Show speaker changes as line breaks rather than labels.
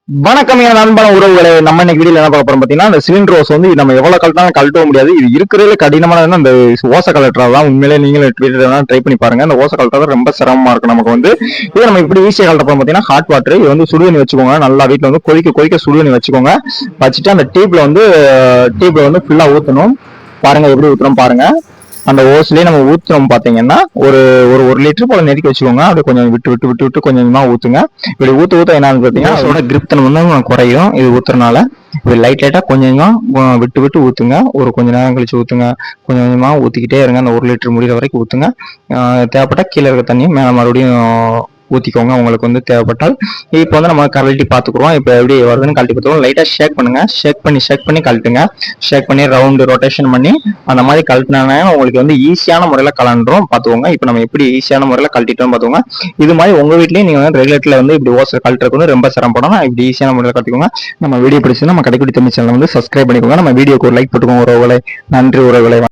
வணக்கம் என் அன்பான உறவுகளை. நம்ம இன்னைக்கு வீடியோல என்ன பார்க்க போறோம் பாத்தீங்கன்னா, அந்த சிலிண்டர் ஓஸ் வந்து நம்ம எவ்வளவு கழட்டாலும் கழட்டவும் முடியாது. இது இருக்கிறதுல கடினமானது அந்த ஓசை கலட்டுறது தான். உண்மையிலே நீங்களும் ட்ரை பண்ணி பாருங்க. அந்த ஓசை கலட்டுறது ரொம்ப சிரமமா இருக்கும் நமக்கு வந்து. இதை நம்ம இப்படி ஈஸியா கலட்ட போறோம் பாத்தீங்கன்னா, ஹாட் வாட்டர் இது வந்து சுடுதண்ணி வச்சுக்கோங்க. நல்லா வீட்டுல வந்து கொதிக்க கொதிக்க சுடுதண்ணி வச்சுக்கோங்க. வச்சுட்டு அந்த டீப்ல வந்து ஃபுல்லா ஊத்தணும். பாருங்க எப்படி ஊத்துறோம் பாருங்க. அந்த ஓஸ்லயே நம்ம ஊத்துறோம் பாத்தீங்கன்னா ஒரு ஒரு 1 லிட்டர் போல நெருக்கி வச்சுக்கோங்க. அப்படியே கொஞ்சம் விட்டு விட்டு விட்டு விட்டு கொஞ்சமா ஊத்துங்க. இப்படி ஊத்த ஊத்த என்னன்னு பாத்தீங்கன்னா அதோட கிரிப் தன்மை வந்து குறையும். இது ஊத்துறதுனால இப்படி லைட்டா கொஞ்சம் விட்டு விட்டு ஊத்துங்க. ஒரு கொஞ்ச நேரம் கழிச்சு ஊத்துங்க. கொஞ்சம் கொஞ்சமா ஊத்திக்கிட்டே இருங்க. அந்த 1 லிட்டர் முடிகிற வரைக்கும் ஊத்துங்க. தேவைப்பட்டா கீழே இருக்க தண்ணியும் மேல மறுபடியும் ஊத்திக்கோங்க உங்களுக்கு வந்து தேவைப்பட்டால். இப்போ வந்து நம்ம கழட்டி பார்த்துக்குறோம். இப்போ எப்படி வருதுன்னு கழட்டி பார்த்துக்குறோம். லைட்டா ஷேக் பண்ணுங்க. ஷேக் பண்ணி கழட்டுங்க. ஷேக் பண்ணி ரவுண்டு ரொட்டேஷன் பண்ணி அந்த மாதிரி கழட்டினாங்க உங்களுக்கு வந்து ஈஸியான முறையில் கலண்டுரும் பார்த்துக்கோங்க. இப்போ நம்ம எப்படி ஈஸியான முறையில் கழட்டிட்டோம் பார்த்துக்கோங்க. இது மாதிரி உங்க வீட்லயும் நீங்க வந்து ரெகுலேட்டர்ல வந்து இப்படி ஓசை கழட்டுறது வந்து ரொம்ப சிரமப்படணும். இப்படி ஈஸியான முறையில் கழட்டிக்கோங்க. நம்ம வீடியோ பிடிச்சது நம்ம கடைக்குடி தமிழ் சேனல் வந்து சப்ஸ்கிரைப் பண்ணிக்கோங்க. நம்ம வீடியோக்கு ஒரு லைக் போட்டுக்கோங்க உறவுகளை. நன்றி உறவுகளை.